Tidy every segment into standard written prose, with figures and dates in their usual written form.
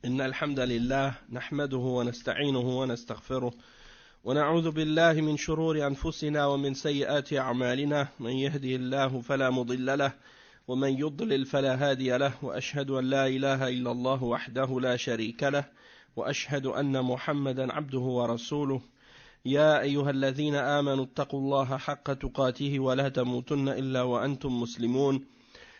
إن الحمد لله نحمده ونستعينه ونستغفره ونعوذ بالله من شرور أنفسنا ومن سيئات أعمالنا من يهده الله فلا مضل له ومن يضلل فلا هادي له وأشهد أن لا إله إلا الله وحده لا شريك له وأشهد أن محمدا عبده ورسوله يا أيها الذين آمنوا اتقوا الله حق تقاته ولا تموتن إلا وأنتم مسلمون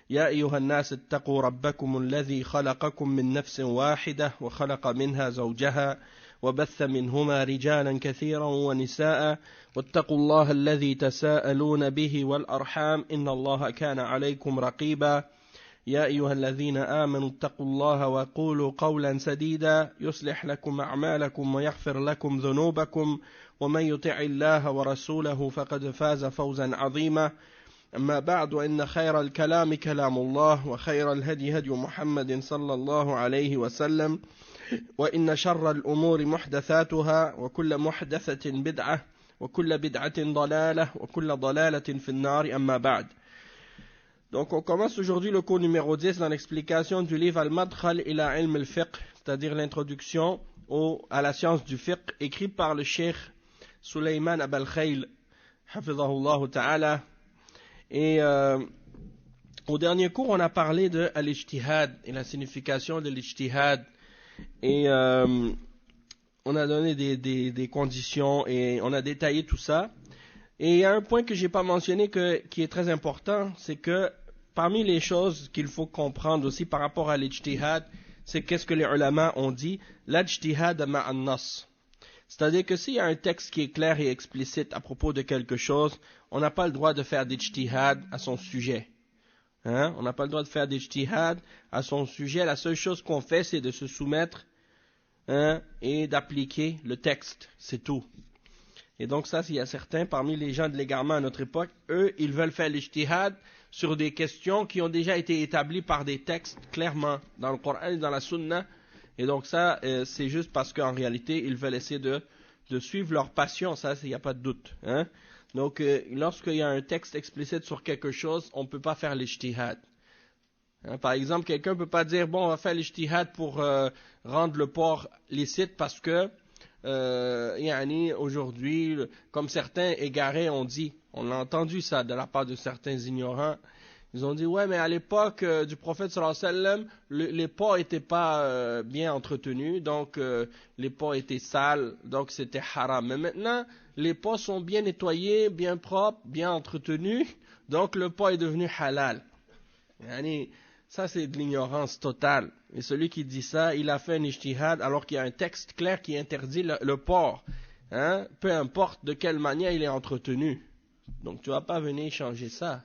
يا أيها الناس اتقوا ربكم الذي خلقكم من نفس واحدة وخلق منها زوجها وبث منهما رجالا كثيرا ونساء واتقوا الله الذي تساءلون به والأرحام إن الله كان عليكم رقيبا يا أيها الذين آمنوا اتقوا الله وقولوا قولا سديدا يصلح لكم أعمالكم ويغفر لكم ذنوبكم ومن يطع الله ورسوله فقد فاز فوزا عظيما أما بعد وإن خير الكلام كلام الله وخير الهدي هدي محمد صلى الله عليه وسلم وإن شر الأمور محدثاتها وكل محدثة بدعة وكل بدعة ضلالة وكل ضلالة في النار أما بعد. Donc on commence aujourd'hui le cours numéro 10 dans l'explication du livre Al-Madkhal ila ilm al-fiqh, c'est-à-dire l'introduction à la science du fiqh, écrit par le cheikh Sulayman Abal Khayl, hafidhahullah ta'ala. Et au dernier cours, on a parlé de al-ijtihad et la signification de l'ijtihad. Et on a donné des conditions et on a détaillé tout ça. Et il y a un point que j'ai pas mentionné qui est très important, c'est que parmi les choses qu'il faut comprendre aussi par rapport à l'ijtihad, c'est qu'est-ce que les ulama ont dit, l'ijtihad ma'an nas. C'est-à-dire que s'il y a un texte qui est clair et explicite à propos de quelque chose, on n'a pas le droit de faire d'ijtihad à son sujet. On n'a pas le droit de faire d'ijtihad à son sujet. La seule chose qu'on fait, c'est de se soumettre et d'appliquer le texte. C'est tout. Et donc ça, il y a certains parmi les gens de l'égarement à notre époque, eux, ils veulent faire l'ijtihad sur des questions qui ont déjà été établies par des textes clairement dans le Coran et dans la Sunna. Et donc ça, c'est juste parce qu'en réalité, ils veulent essayer de suivre leur passion, ça, il n'y a pas de doute. Donc, lorsqu'il y a un texte explicite sur quelque chose, on ne peut pas faire l'ijtihad. Par exemple, quelqu'un ne peut pas dire, bon, on va faire l'ijtihad pour rendre le porc licite parce que, aujourd'hui, comme certains égarés ont dit, on a entendu ça de la part de certains ignorants, ils ont dit, ouais, mais à l'époque du prophète sallallahu alayhi wa sallam, les porcs n'étaient pas bien entretenus, donc les porcs étaient sales, donc c'était haram. Mais maintenant, les porcs sont bien nettoyés, bien propres, bien entretenus, donc le porc est devenu halal. Ça, c'est de l'ignorance totale. Et celui qui dit ça, il a fait un ijtihad alors qu'il y a un texte clair qui interdit le porc. Peu importe de quelle manière il est entretenu. Donc tu ne vas pas venir changer ça.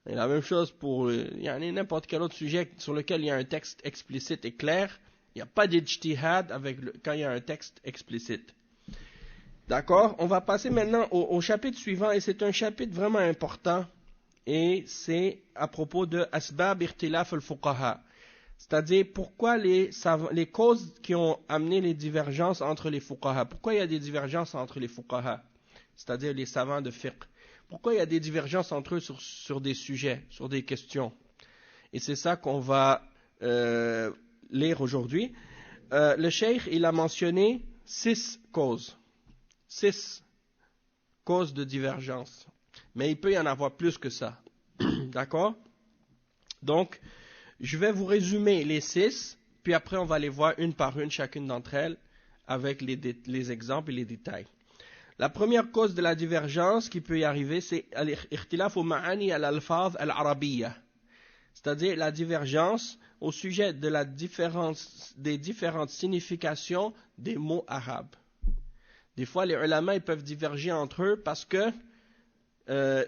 Et la même chose pour n'importe quel autre sujet sur lequel il y a un texte explicite et clair. Il n'y a pas d'ijtihad quand il y a un texte explicite. D'accord? On va passer maintenant au chapitre suivant, et c'est un chapitre vraiment important. Et c'est à propos de Asbab Ikhtilaf al-Fuqaha. C'est-à-dire pourquoi les causes qui ont amené les divergences entre les fuqaha. Pourquoi il y a des divergences entre les fuqaha? C'est-à-dire les savants de fiqh. Pourquoi il y a des divergences entre eux sur des sujets, sur des questions? Et c'est ça qu'on va lire aujourd'hui. Le cheikh, il a mentionné 6 causes. 6 causes de divergence. Mais il peut y en avoir plus que ça. D'accord? Donc, je vais vous résumer les 6, puis après on va les voir une par une, chacune d'entre elles, avec les exemples et les détails. La première cause de la divergence qui peut y arriver, c'est al-ikhtilaf ma'ani al-alfaz al-arabiyya. C'est-à-dire la divergence au sujet de des différentes significations des mots arabes. Des fois, les ulama ils peuvent diverger entre eux parce que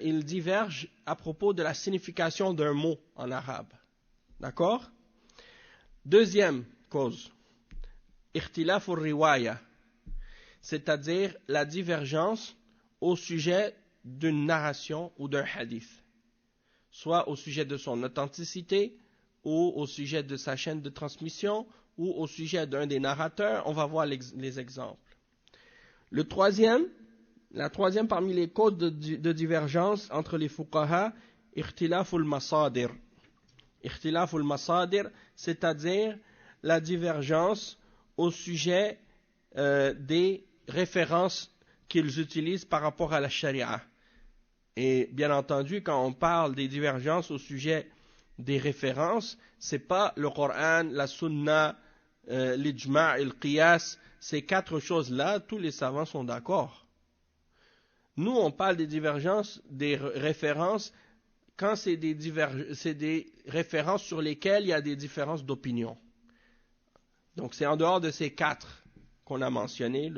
ils divergent à propos de la signification d'un mot en arabe. D'accord? Deuxième cause, ikhtilaf al-riwaya. C'est-à-dire la divergence au sujet d'une narration ou d'un hadith, soit au sujet de son authenticité, ou au sujet de sa chaîne de transmission, ou au sujet d'un des narrateurs. On va voir les exemples. La troisième parmi les causes de divergence entre les fuqaha, ikhtilaf al-masadir. Ikhtilaf al-masadir, c'est-à-dire la divergence au sujet des références qu'ils utilisent par rapport à la charia. Et bien entendu, quand on parle des divergences au sujet des références, c'est pas le Coran, la Sunna, l'Ijma' et le Qiyas, ces quatre choses-là, tous les savants sont d'accord. Nous, on parle des divergences, des références, quand c'est des références sur lesquelles il y a des différences d'opinion. Donc c'est en dehors de ces quatre qu'on a mentionné,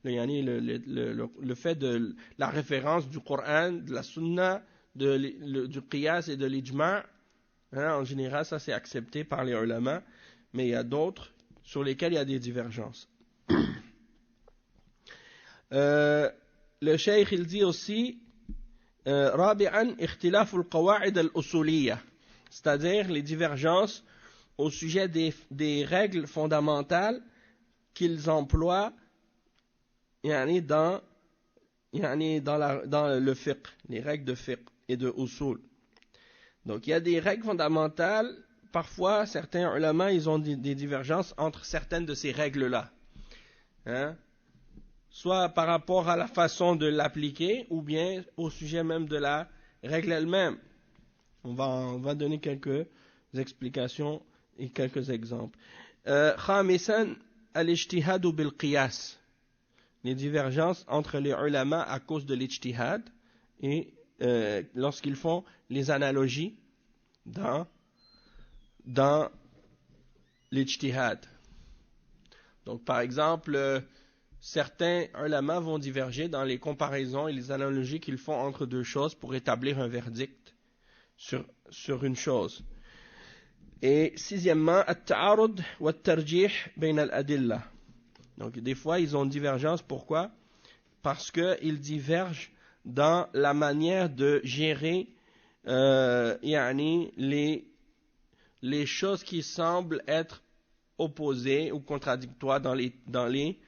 le fait de la référence du Coran, de la Sunna, du Qiyas et de l'Ijma', hein, en général ça c'est accepté par les ulama, mais il y a d'autres sur lesquels il y a des divergences. Le cheikh il dit aussi رابعا اختلاف القواعد الأصولية, c'est-à-dire les divergences au sujet des règles fondamentales qu'ils emploient dans le fiqh, les règles de fiqh et de usul. Donc il y a des règles fondamentales, parfois certains ulama ils ont des divergences entre certaines de ces règles-là. Hein? Soit par rapport à la façon de l'appliquer, ou bien au sujet même de la règle elle-même. On va donner quelques explications et quelques exemples. Khamisan al-ijtihad bil-qiyas. Les divergences entre les ulama à cause de l'ijtihad et lorsqu'ils font les analogies dans l'ijtihad. Donc par exemple, certains ulama vont diverger dans les comparaisons et les analogies qu'ils font entre deux choses pour établir un verdict sur une chose. Et sixièmement, at-ta'arud wa at-tarjih bayna al-adilla. Donc des fois ils ont une divergence, pourquoi? Parce qu'ils divergent dans la manière de gérer les choses qui semblent être opposées ou contradictoires dans les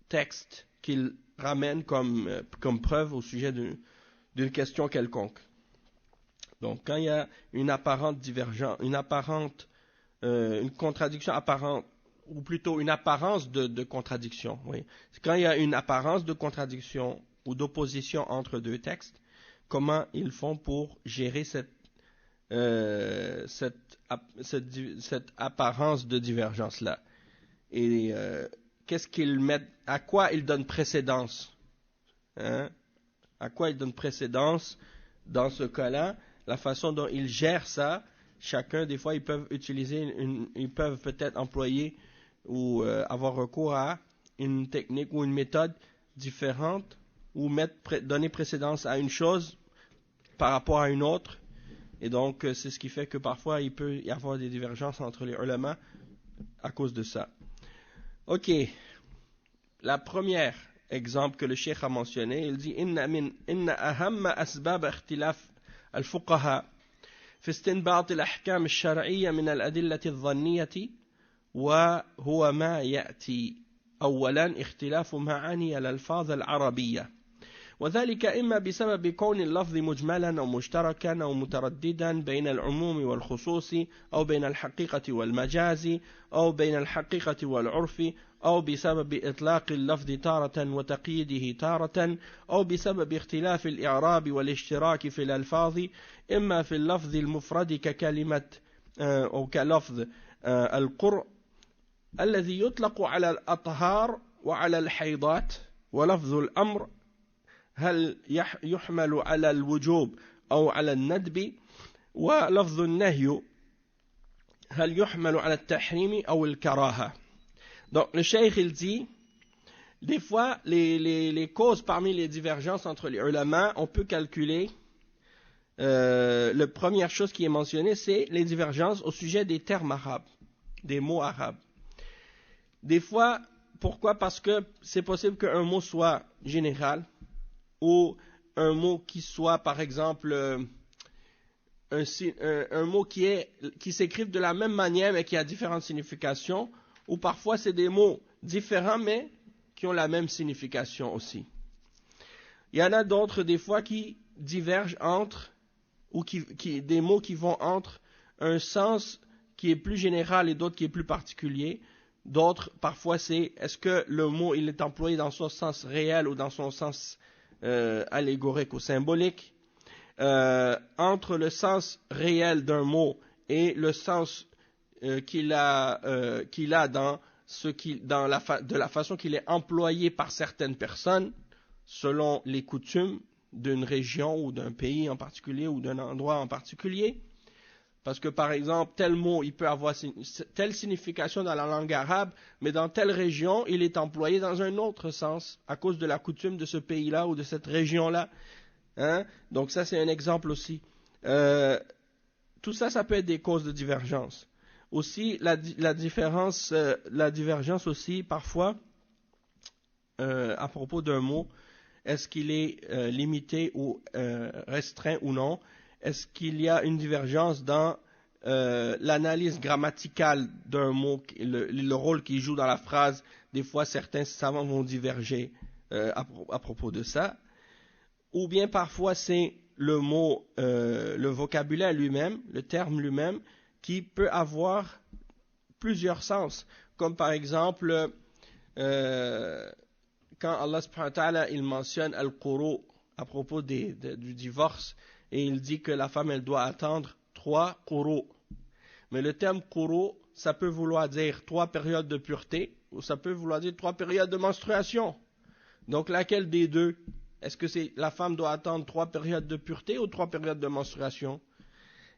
textes qu'ils ramènent comme preuve au sujet d'une question quelconque. Donc quand il y a une apparente divergence, une contradiction apparente, ou plutôt une apparence de contradiction, oui. Quand il y a une apparence de contradiction ou d'opposition entre deux textes, comment ils font pour gérer cette apparence de divergence-là? Et qu'est-ce qu'ils mettent, à quoi ils donnent précédence? Hein? À quoi ils donnent précédence dans ce cas-là? La façon dont ils gèrent ça, chacun, des fois, ils peuvent peut-être employer ou avoir recours à une technique ou une méthode différente, ou donner précédence à une chose par rapport à une autre. Et donc, c'est ce qui fait que parfois, il peut y avoir des divergences entre les ulama à cause de ça. Ok, la première exemple que le cheikh a mentionné, il dit inna ahamma asbab ikhtilaf al-fuqaha fi istinbat al-ahkam al-shar'iyya min al-adillati al-dhanniyati wa huwa ma ya'ti awwalan ikhtilaf ma'ani al-alfaz al-arabiyya. وذلك إما بسبب كون اللفظ مجملا أو مشتركا أو مترددا بين العموم والخصوص أو بين الحقيقة والمجاز أو بين الحقيقة والعرف أو بسبب إطلاق اللفظ تارة وتقييده تارة أو بسبب اختلاف الإعراب والاشتراك في الألفاظ إما في اللفظ المفرد ككلمة أو كلفظ القرء الذي يطلق على الأطهار وعلى الحيضات ولفظ الأمر هل يحمل على الوجوب أو على الندب ولفظ النهي هل يحمل على التحريم أو الكراهة. Donc le cheikh il dit, des fois les causes parmi les divergences entre les ulama, on peut calculer, la première chose qui est mentionnée, c'est les divergences au sujet des termes arabes, des mots arabes. Des fois, pourquoi? Parce que c'est possible qu'un mot soit général, ou un mot qui soit, par exemple, un mot qui s'écrive de la même manière mais qui a différentes significations, ou parfois c'est des mots différents mais qui ont la même signification aussi. Il y en a d'autres des fois qui divergent entre, ou des mots qui vont entre un sens qui est plus général et d'autres qui est plus particulier. D'autres, parfois, c'est est-ce que le mot il est employé dans son sens réel ou dans son sens allégorique ou symbolique. Entre le sens réel d'un mot et le sens qu'il a dans de la façon qu'il est employé par certaines personnes, selon les coutumes d'une région ou d'un pays en particulier ou d'un endroit en particulier. Parce que par exemple, tel mot, il peut avoir telle signification dans la langue arabe, mais dans telle région, il est employé dans un autre sens, à cause de la coutume de ce pays-là ou de cette région-là. Hein? Donc ça, c'est un exemple aussi. Tout ça, ça peut être des causes de divergence. Aussi, la divergence aussi, parfois, à propos d'un mot, est-ce qu'il est limité ou restreint ou non? Est-ce qu'il y a une divergence dans l'analyse grammaticale d'un mot, le rôle qu'il joue dans la phrase? Des fois, certains savants vont diverger à propos de ça. Ou bien parfois, c'est le mot, le vocabulaire lui-même, le terme lui-même, qui peut avoir plusieurs sens. Comme par exemple, quand Allah subhanahu wa ta'ala, il mentionne al-quru à propos du divorce, et il dit que la femme, elle doit attendre 3 quru. Mais le terme quru, ça peut vouloir dire 3 périodes de pureté, ou ça peut vouloir dire 3 périodes de menstruation. Donc laquelle des deux? Est-ce que la femme doit attendre 3 périodes de pureté ou 3 périodes de menstruation?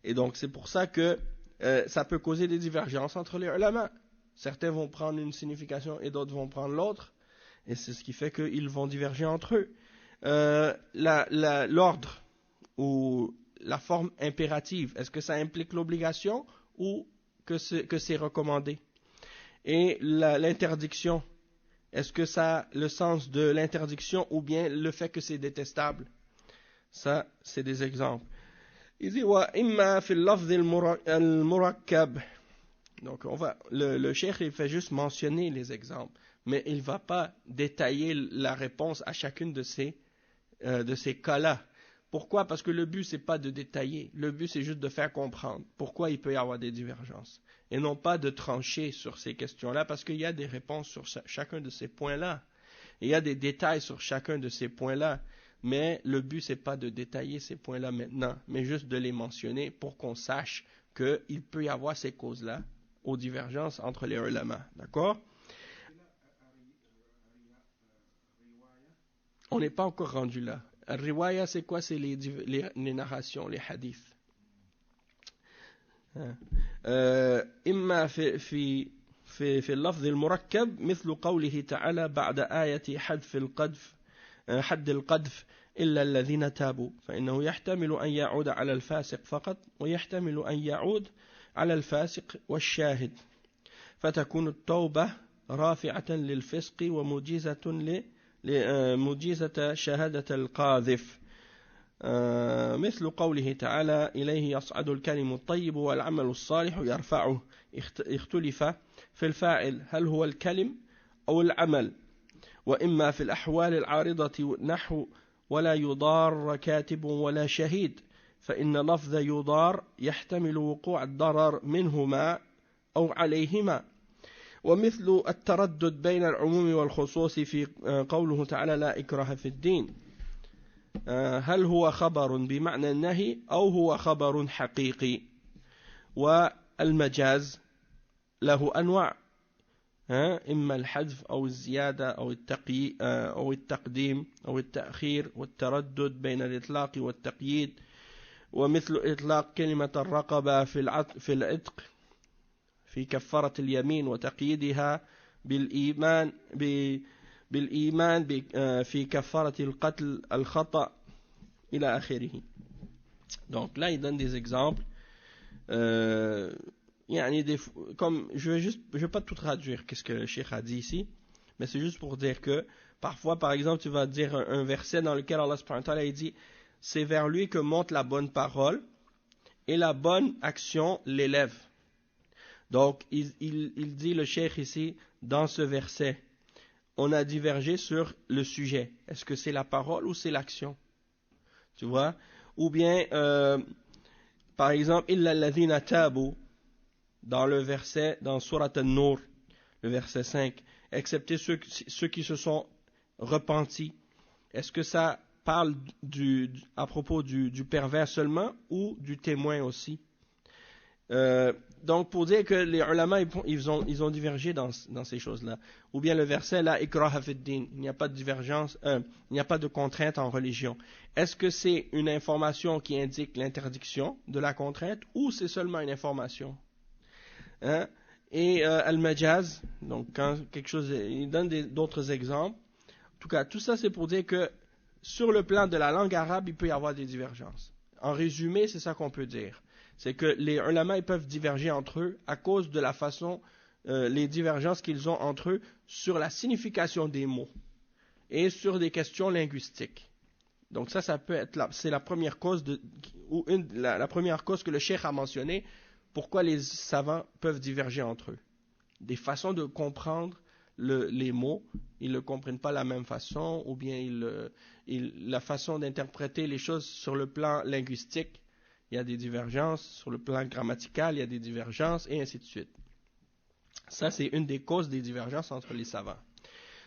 Et donc c'est pour ça que ça peut causer des divergences entre les ulama. Certains vont prendre une signification et d'autres vont prendre l'autre. Et c'est ce qui fait qu'ils vont diverger entre eux. L'ordre ou la forme impérative, est-ce que ça implique l'obligation ou que c'est recommandé? Et l'interdiction, est-ce que ça a le sens de l'interdiction ou bien le fait que c'est détestable? Ça, c'est des exemples. Il dit وَإِمَّا فِي اللَّفْظِ الْمُرَكَّبِ. Donc le cheikh il fait juste mentionner les exemples, mais il ne va pas détailler la réponse à chacune de ces cas-là. Pourquoi? Parce que le but, c'est pas de détailler. Le but, c'est juste de faire comprendre pourquoi il peut y avoir des divergences. Et non pas de trancher sur ces questions-là, parce qu'il y a des réponses sur chacun de ces points-là. Il y a des détails sur chacun de ces points-là. Mais le but, c'est pas de détailler ces points-là maintenant, mais juste de les mentionner pour qu'on sache qu'il peut y avoir ces causes-là aux divergences entre les ulama. D'accord? On n'est pas encore rendu là. Riwaya, c'est quoi? C'est les narrations, les hadiths. إما في اللفظ المركب مثل قوله تعالى بعد آية حد القذف إلا الذين تابوا فإنه يحتمل أن يعود على الفاسق فقط ويحتمل أن يعود على الفاسق والشاهد فتكون التوبة رافعة للفسق ومجيزة شهادة القاذف مثل قوله تعالى إليه يصعد الكلم الطيب والعمل الصالح يرفعه اختلف في الفاعل هل هو الكلم أو العمل وإما في الأحوال العارضة نحو ولا يضار كاتب ولا شهيد فإن لفظ يضار يحتمل وقوع الضرر منهما أو عليهما ومثل التردد بين العموم والخصوص في قوله تعالى لا إكراه في الدين هل هو خبر بمعنى النهي أو هو خبر حقيقي والمجاز له أنواع إما الحذف أو الزيادة أو التقديم أو التأخير والتردد بين الإطلاق والتقييد ومثل إطلاق كلمة الرقبة في العتق في كفارة اليمين وتقييدها بالإيمان في كفارة القتل الخطأ إلى آخره. Donc là il donne des exemples comme je vais pas tout traduire qu'est-ce que le cheikh a dit ici, mais c'est juste pour dire que parfois par exemple tu vas dire un verset dans lequel Allah subhanahu wa ta'ala dit c'est vers lui que monte la bonne parole et la bonne action l'élève. Donc il dit le cheikh ici dans ce verset on a divergé sur le sujet, est-ce que c'est la parole ou c'est l'action, tu vois, ou bien par exemple illa alladhina tabu dans le verset, dans Surat An-Nur, le verset 5, excepté ceux qui se sont repentis. Est-ce que ça parle à propos du pervers seulement ou du témoin aussi? Donc pour dire que les ulama ils ont divergé dans ces choses-là. Ou bien le verset là, ikraha fid din, il n'y a pas de divergence, il n'y a pas de contrainte en religion. Est-ce que c'est une information qui indique l'interdiction de la contrainte ou c'est seulement une information? Hein? Et al-majaz, donc quand quelque chose, il donne d'autres exemples. En tout cas, tout ça c'est pour dire que sur le plan de la langue arabe, il peut y avoir des divergences. En résumé, c'est ça qu'on peut dire. C'est que les ulama ils peuvent diverger entre eux à cause de la façon, les divergences qu'ils ont entre eux sur la signification des mots et sur des questions linguistiques. Donc ça peut être c'est la première cause la première cause que le cheikh a mentionné. Pourquoi les savants peuvent diverger entre eux? Des façons de comprendre les mots, ils ne le comprennent pas de la même façon, ou bien la façon d'interpréter les choses sur le plan linguistique, il y a des divergences, sur le plan grammatical, il y a des divergences, et ainsi de suite. Ça, c'est une des causes des divergences entre les savants.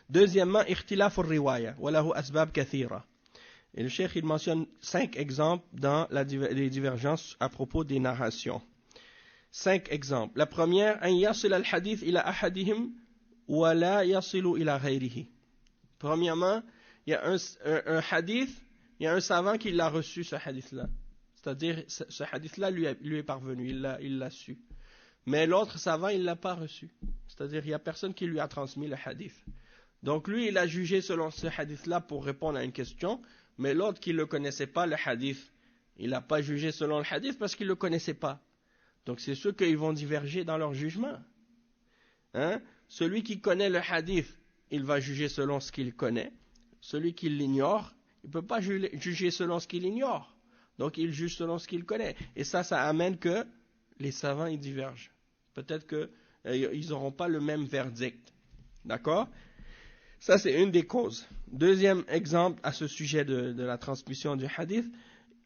Deuxièmement, ikhtilaf al-riwaya, wa lahu asbab kathira. Et le cheikh, il mentionne 5 exemples dans les divergences à propos des narrations. 5 exemples. La première, an yasil al-hadith ila ahadihim wa la yasilu ila ghayrihi. Premièrement, il y a un hadith, il y a un savant qui l'a reçu, ce hadith-là. C'est-à-dire, ce hadith-là lui est parvenu, il l'a su. Mais l'autre savant, il ne l'a pas reçu. C'est-à-dire, il n'y a personne qui lui a transmis le hadith. Donc lui, il a jugé selon ce hadith-là pour répondre à une question, mais l'autre qui ne le connaissait pas, le hadith, il n'a pas jugé selon le hadith parce qu'il ne le connaissait pas. Donc c'est ceux qui vont diverger dans leur jugement. Hein? Celui qui connaît le hadith, il va juger selon ce qu'il connaît. Celui qui l'ignore, il ne peut pas juger selon ce qu'il ignore. Donc il juge selon ce qu'il connaît. Et ça amène que les savants ils divergent. Peut-être qu'ils n'auront pas le même verdict. D'accord? Ça c'est une des causes. Deuxième exemple à ce sujet de la transmission du hadith.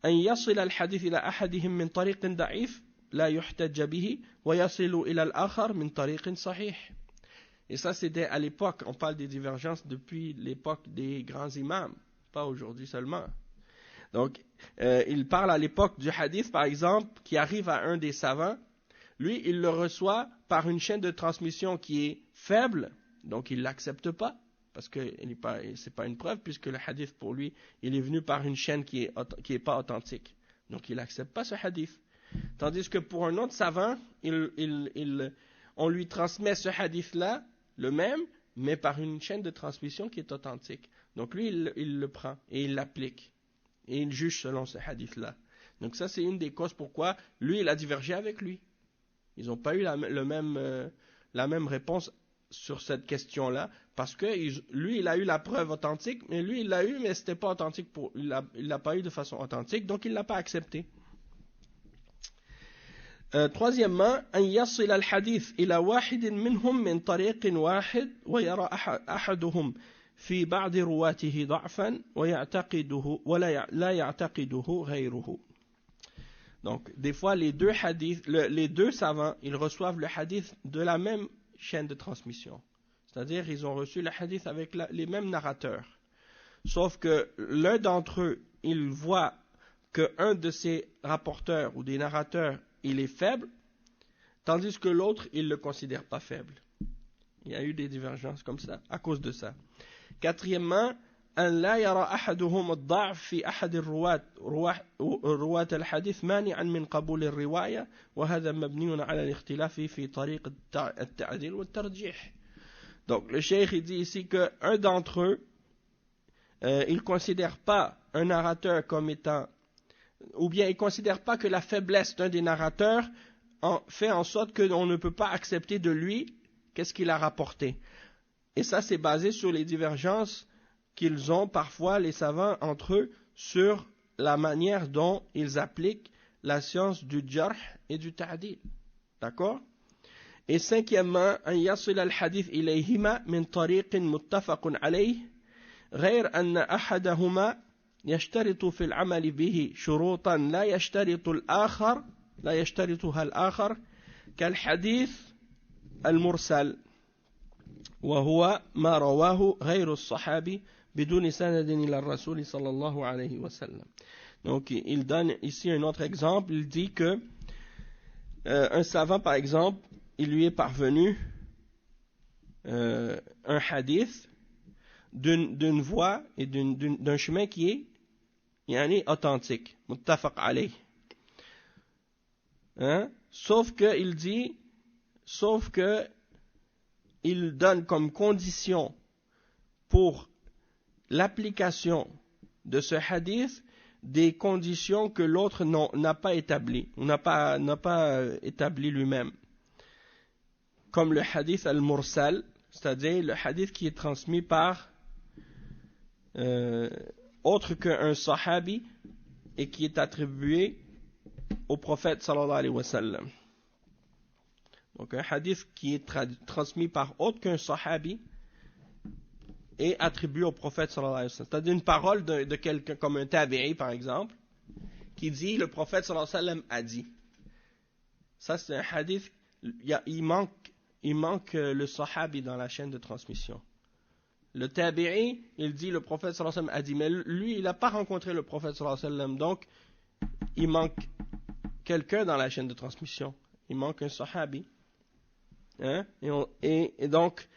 أن يصل الحديث إلى أحدهم من طريق ضعيف لا يحتج به ويصل إلى الآخر من طريق صحيح. Et ça c'était à l'époque, on parle des divergences depuis l'époque des grands imams, pas aujourd'hui seulement. Donc, il parle à l'époque du hadith, par exemple, qui arrive à un des savants. Lui, il le reçoit par une chaîne de transmission qui est faible, donc il ne l'accepte pas, parce que ce n'est pas une preuve, puisque le hadith, pour lui, il est venu par une chaîne qui est pas authentique. Donc, il n'accepte pas ce hadith. Tandis que pour un autre savant, on lui transmet ce hadith-là, le même, mais par une chaîne de transmission qui est authentique. Donc, lui, il le prend et il l'applique. Et il juge selon ce hadith-là. Donc ça, c'est une des causes pourquoi lui, il a divergé avec lui. Ils n'ont pas eu la même réponse sur cette question-là, parce que lui, il a eu la preuve authentique, mais lui, il l'a eu, mais c'était pas authentique il l'a pas eu de façon authentique, donc il l'a pas accepté. Troisièmement, أن يصل الحديث إلى واحد منهم من طريق واحد ويرى أحدهم في بعض رواته ضعفا ويعتقده ولا يعتقده غيره. Donc, des fois, les deux savants, ils reçoivent le hadith de la même chaîne de transmission. C'est-à-dire, ils ont reçu le hadith avec les mêmes narrateurs. Sauf que l'un d'entre eux, il voit qu'un de ces rapporteurs ou des narrateurs, il est faible, tandis que l'autre, il ne le considère pas faible. Il y a eu des divergences comme ça, à cause de ça. Quatrièmement, أن لا يرى أحدهم الضعف في أحد رواة الحديث مانعا من قبول الرواية وهذا مبني على الاختلاف في طريق التعديل والترجيح. Donc le cheikh il dit ici que un d'entre eux il considère pas un narrateur comme étant, ou bien il considère pas que la faiblesse d'un des narrateurs fait en sorte qu'on ne peut pas accepter de lui qu'est-ce qu'il a rapporté. Et ça, c'est basé sur les divergences qu'ils ont parfois, les savants, entre eux, sur la manière dont ils appliquent la science du jarh et du ta'dil. D'accord? Et cinquièmement, أن يصل الحديث إليهما من طريق متفق عليه غير أن أحدهما يشترط في العمل به شروطا لا يشترطها الآخر كالحديث المرسل وهو ما رواه غير الصحابي بدون سند إلى الرسول صلى الله عليه وسلم. Donc il donne ici un autre exemple. Il dit que un savant par exemple, il lui est parvenu un hadith d'une voie et d'un chemin qui est yani authentique, muttafaq alayh. Sauf que il donne comme condition pour l'application de ce hadith des conditions que l'autre n'a pas établies, ou n'a pas établi lui-même. Comme le hadith al-mursal, c'est-à-dire le hadith qui est transmis par autre qu'un sahabi et qui est attribué au prophète sallallahu alayhi wa sallam. Donc un hadith qui est transmis par autre qu'un sahabi et attribué au prophète sallallahu alayhi wa sallam. C'est-à-dire une parole de quelqu'un comme un tabi'i par exemple, qui dit le prophète sallallahu alayhi wa sallam a dit. Ça c'est un hadith, il manque le sahabi dans la chaîne de transmission. Le tabi'i, il dit le prophète sallallahu alayhi wa sallam a dit, mais lui il n'a pas rencontré le prophète sallallahu alayhi wa sallam, donc il manque quelqu'un dans la chaîne de transmission. Il manque un sahabi. Et donc,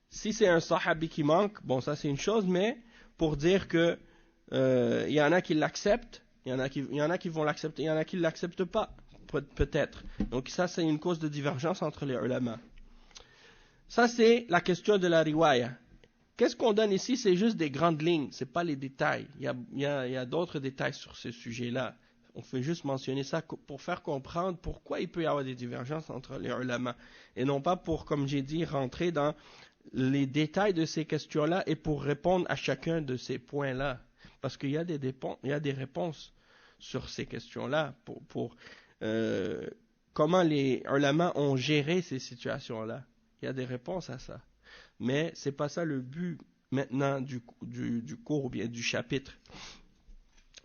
si c'est un sahabi qui manque, bon, ça c'est une chose, mais pour dire que il y en a qui l'acceptent, il y en a qui vont l'accepter, il y en a qui ne l'acceptent pas, peut-être. Donc ça, c'est une cause de divergence entre les ulama. Ça, c'est la question de la riwaya. Qu'est-ce qu'on donne ici? C'est juste des grandes lignes, c'est pas les détails. Il y a d'autres détails sur ce sujet-là. On fait juste mentionner ça pour faire comprendre pourquoi il peut y avoir des divergences entre les ulama. Et non pas pour, comme j'ai dit, rentrer dans les détails de ces questions-là et pour répondre à chacun de ces points-là. Parce qu'il y a des réponses sur ces questions-là pour comment les ulama ont géré ces situations-là. Il y a des réponses à ça. Mais c'est pas ça le but maintenant du cours ou bien du chapitre.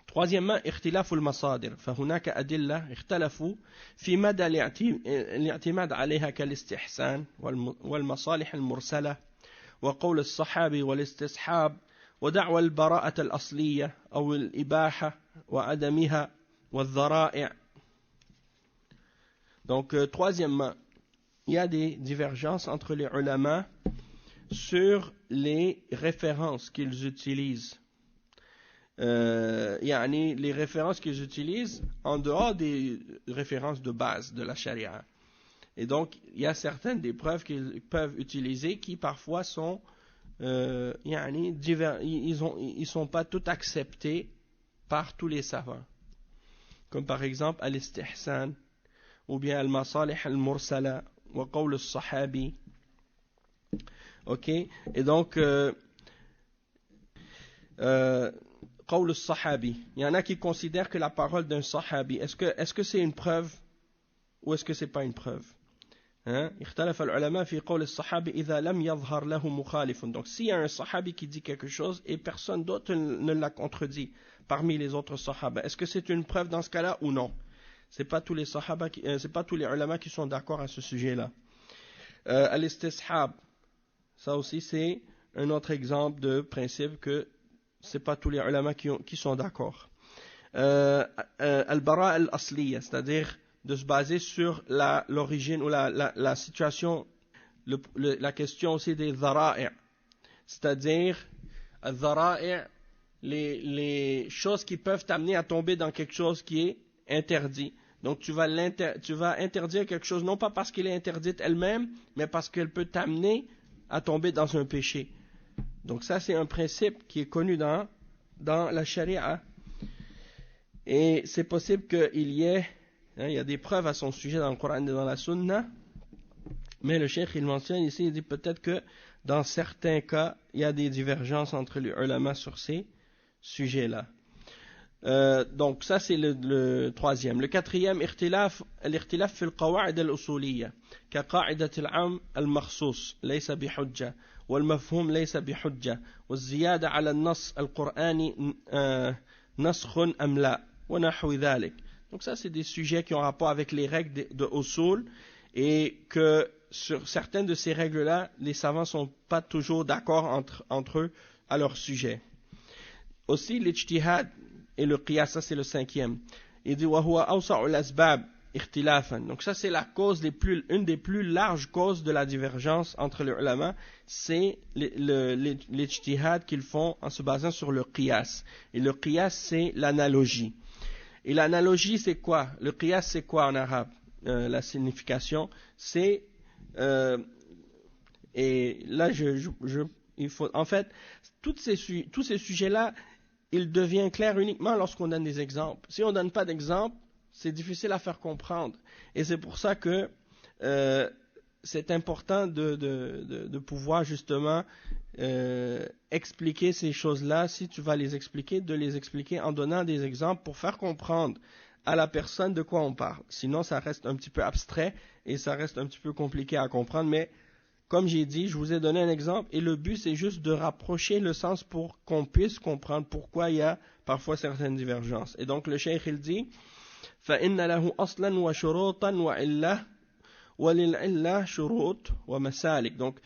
Troisièmement, اختلاف المصادر فهناك أدلة اختلفوا في مدى الاعتماد عليها كالاستحسان والمصالح المرسلة وقول الصحابي والاستصحاب ودعوى البراءة الأصلية أو الإباحة وعدمها والذرائع. Donc, troisièmement, il y a des divergences entre les ulama sur les références qu'ils utilisent. Les références qu'ils utilisent en dehors des références de base de la charia. Et donc, il y a certaines des preuves qu'ils peuvent utiliser qui parfois sont ils sont pas toutes acceptées par tous les savants. Comme par exemple al-istihsan ou bien al-masalih al-mursala wa qawl al-sahabi. OK? Et donc qawl al-sahabi. Il y en a qui considèrent que la parole d'un sahabi, est-ce que c'est une preuve ou est-ce que c'est pas une preuve? اختلف العلماء في قول الصحابي إذا لم يظهر له مخالف. Donc s'il y a un sahabi qui dit quelque chose et personne d'autre ne l'a contredit parmi les autres sahaba, est-ce que c'est une preuve dans ce cas-là ou non? C'est pas tous les sahaba c'est pas tous les ulama qui sont d'accord à ce sujet-là. Al-istishab, ça aussi c'est un autre exemple de principe que c'est pas tous les ulama qui sont d'accord. Al-bara al-asliya, c'est-à-dire de se baser sur l'origine ou la situation, la question aussi des dhara'i', c'est-à-dire dhara'i', les choses qui peuvent t'amener à tomber dans quelque chose qui est interdit. Donc tu vas interdire quelque chose non pas parce qu'elle est interdite elle-même, mais parce qu'elle peut t'amener à tomber dans un péché. Donc ça c'est un principe qui est connu dans la charia. Et c'est possible qu'il y ait il y a des preuves à son sujet dans le Coran et dans la Sunna, mais le cheikh il mentionne ici, il dit peut-être que dans certains cas, il y a des divergences entre les ulama sur ces sujets-là. Donc ça c'est le troisième. Le quatrième, الاختلاف في القواعد الأصولية كقاعدة العام المخصوص ليس بحجة والمفهوم ليس بحجة والزيادة على النص القرآني نسخ أم لا ونحو ذلك. Donc ça, c'est des sujets qui ont rapport avec les règles de usul et que sur certaines de ces règles-là, les savants ne sont pas toujours d'accord entre eux à leur sujet. Aussi, l'ijtihad et le qiyas, ça c'est le 5e. Il dit وَهُوَ أَوْسَعُ الْأَسْبَابِ اختلافا. Donc ça c'est la cause une des plus larges causes de la divergence entre les ulama, c'est l'ijtihad qu'ils font en se basant sur le qiyas. Et le qiyas c'est l'analogie. Et l'analogie c'est quoi? Le qiyas c'est quoi en arabe? La signification c'est et là il faut en fait tous ces sujets-là, ils deviennent clairs uniquement lorsqu'on donne des exemples. Si on donne pas d'exemple, c'est difficile à faire comprendre. Et c'est pour ça que c'est important de pouvoir justement expliquer ces choses-là. Si tu vas les expliquer, de les expliquer en donnant des exemples pour faire comprendre à la personne de quoi on parle. Sinon, ça reste un petit peu abstrait et ça reste un petit peu compliqué à comprendre. Mais comme j'ai dit, je vous ai donné un exemple et le but, c'est juste de rapprocher le sens pour qu'on puisse comprendre pourquoi il y a parfois certaines divergences. Et donc, le cheikh, il dit فإن له أصلا وشروطا وعلة وللعلة شروط ومسالك. Donc,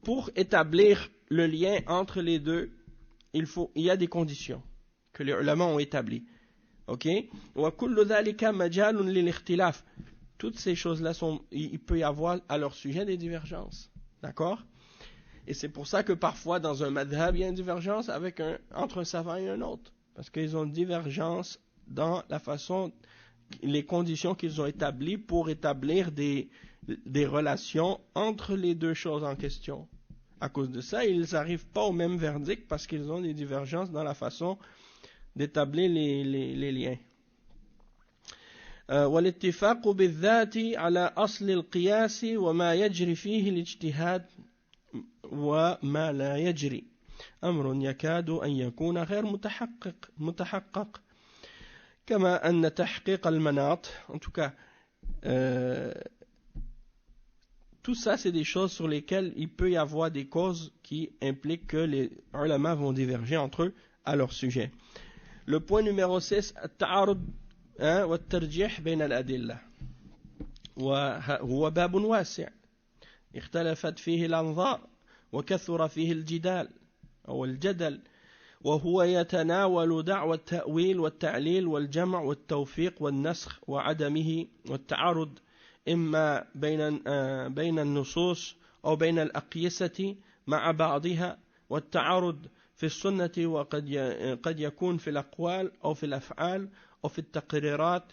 pour établir le lien entre les deux, il y a des conditions que les ulama ont établies. Ok? وكل ذلك مجال للاختلاف. Toutes ces choses-là il peut y avoir à leur sujet des divergences. D'accord? Et c'est pour ça que parfois dans un madhab, il y a une divergence entre un savant et un autre. Parce qu'ils ont une divergence dans la façon, les conditions qu'ils ont établies pour établir des relations entre les deux choses en question. À cause de ça, ils n'arrivent pas au même verdict parce qu'ils ont des divergences dans la façon d'établir les liens. والاتفاق بالذات على أصل القياس وما يجري فيه الاجتهاد وما لا يجري أمر يكاد أن يكون غير متحقق كما أن تحقيق المناط. En tout cas, tout ça c'est des choses sur lesquelles il peut y avoir des causes qui impliquent que les ulama vont diverger entre eux à leur sujet. Le point numéro 6, التعارض والترجيح بين الأدلة، وهو باب واسع اختلفت فيه الأنظار وكثر فيه الجدال أو الجدل، وهو يتناول دعوى التأويل والتعليل والجمع والتوفيق والنسخ وعدمه والتعارض إما بين النصوص أو بين الأقيسة مع بعضها، والتعارض في السنة وقد يكون في الأقوال أو في الأفعال أو في التقريرات،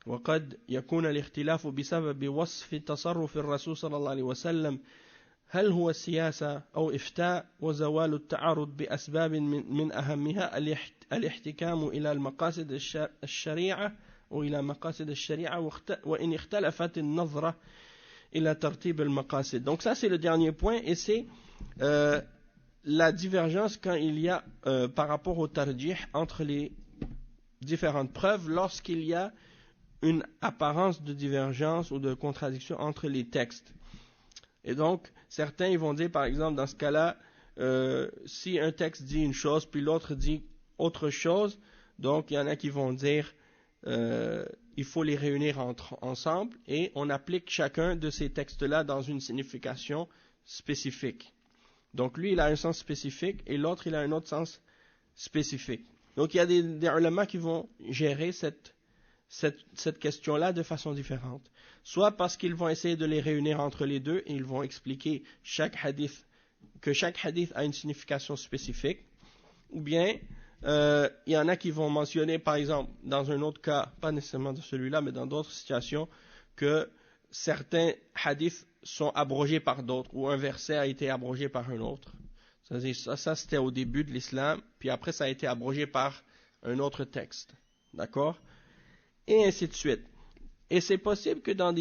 وقد يكون الاختلاف بسبب وصف تصرف الرسول صلى الله عليه وسلم هل هو سياسة أو إفتاء، وزوال التعارض بأسباب من أهمها الاحتكام إلى المقاصد الشريعة وإلى مقاصد الشريعة وإن اختلفت النظرة إلى ترتيب المقاصد. Donc ça c'est le dernier point et c'est la divergence quand il y a par rapport au tarjih entre les différentes preuves lorsqu'il y a une apparence de divergence ou de contradiction entre les textes. Et donc, certains ils vont dire par exemple dans ce cas-là, si un texte dit une chose puis l'autre dit autre chose, donc il y en a qui vont dire il faut les réunir ensemble et on applique chacun de ces textes-là dans une signification spécifique. Donc lui il a un sens spécifique et l'autre il a un autre sens spécifique. Donc il y a des ulama qui vont gérer cette question-là de façon différente. Soit parce qu'ils vont essayer de les réunir entre les deux et ils vont expliquer que chaque hadith a une signification spécifique, ou bien il y en a qui vont mentionner par exemple dans un autre cas, pas nécessairement de celui-là mais dans d'autres situations, que certains hadiths sont abrogés par d'autres ou un verset a été abrogé par un autre. Ça c'était au début de l'islam, puis après ça a été abrogé par un autre texte. D'accord? Et ainsi de suite. Et c'est possible que dans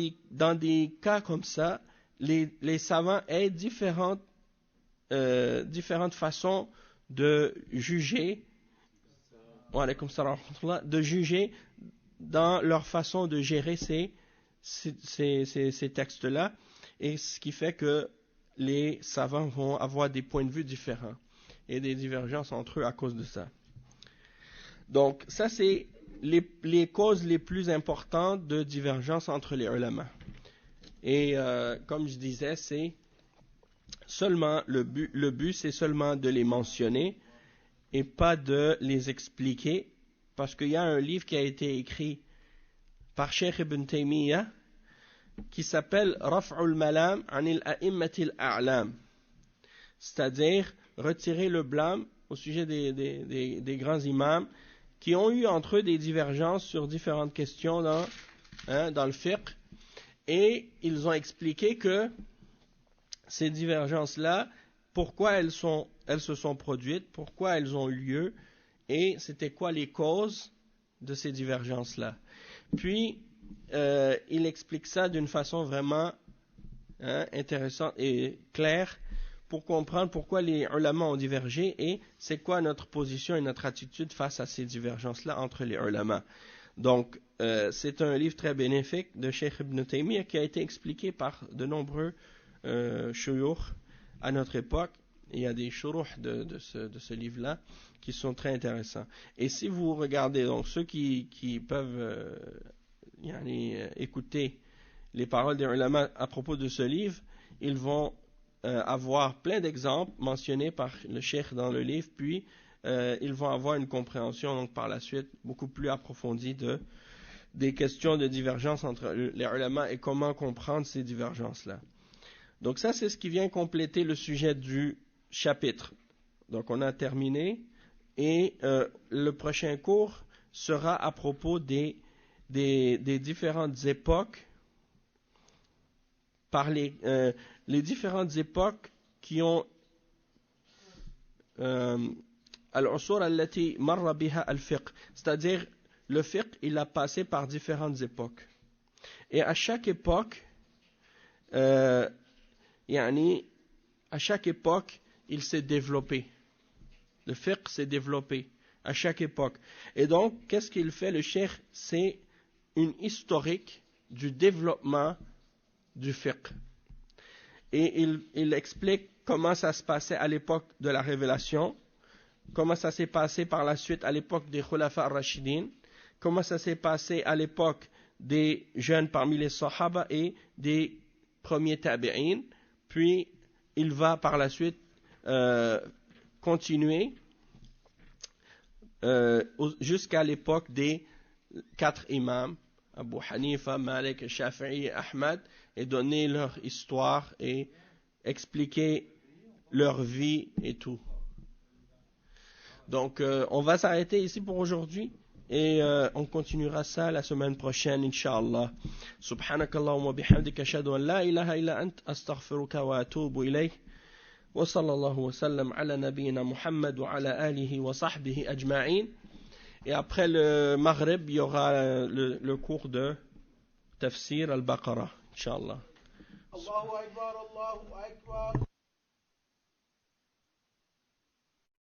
des cas comme ça, les savants aient différentes façons de juger, dans leur façon de gérer ces textes-là, et ce qui fait que les savants vont avoir des points de vue différents et des divergences entre eux à cause de ça. Donc, ça c'est les causes les plus importantes de divergence entre les ulama. Et comme je disais, c'est seulement le but c'est seulement de les mentionner et pas de les expliquer, parce qu'il y a un livre qui a été écrit par Cheikh Ibn Taymiyyah qui s'appelle Raf'ul Malam anil a'immatil a'lam, c'est-à-dire retirer le blâme au sujet des grands imams qui ont eu entre eux des divergences sur différentes questions dans le fiqh, et ils ont expliqué que ces divergences-là, pourquoi elles se sont produites, pourquoi elles ont eu lieu, et c'était quoi les causes de ces divergences-là. Puis, il explique ça d'une façon vraiment intéressante et claire pour comprendre pourquoi les ulama ont divergé et c'est quoi notre position et notre attitude face à ces divergences-là entre les ulama. Donc, c'est un livre très bénéfique de Cheikh Ibn Taymiyyah qui a été expliqué par de nombreux shuyukh à notre époque. Il y a des shuruh de ce livre-là qui sont très intéressants. Et si vous regardez, donc ceux qui peuvent écouter les paroles des ulama à propos de ce livre, ils vont avoir plein d'exemples mentionnés par le cheikh dans le livre, puis ils vont avoir une compréhension donc par la suite beaucoup plus approfondie des questions de divergence entre les ulama et comment comprendre ces divergences-là. Donc ça, c'est ce qui vient compléter le sujet du chapitre. Donc on a terminé et le prochain cours sera à propos des différentes époques, par les différentes époques qui ont al-usur allati marra biha al-fiqh, c'est-à-dire le fiqh, il a passé par différentes époques. Et à chaque époque, à chaque époque, il s'est développé. Le fiqh s'est développé à chaque époque. Et donc, qu'est-ce qu'il fait, le cheikh? C'est une historique du développement du fiqh. Et il explique comment ça se passait à l'époque de la révélation, comment ça s'est passé par la suite à l'époque des Khulafa ar-Rashidin, comment ça s'est passé à l'époque des jeunes parmi les Sahaba et des premiers Tabi'in, puis il va par la suite continuer jusqu'à l'époque des 4 imams, Abu Hanifa, Malik, Shafi'i et Ahmad, et donner leur histoire et expliquer leur vie et tout. Donc, on va s'arrêter ici pour aujourd'hui et on continuera ça la semaine prochaine, Inch'Allah. Subhanakallahumma bihamdika ashhadu an la ilaha illa ant astaghfiruka wa atubu ilayk. Wa sallallahu wa sallam ala nabiyyina Muhammad wa ala alihi wa sahbihi ajma'in. Et après le Maghrib, il y aura le cours de Tafsir al-Baqarah, Inch'Allah. Allahu Akbar, Allahu Akbar.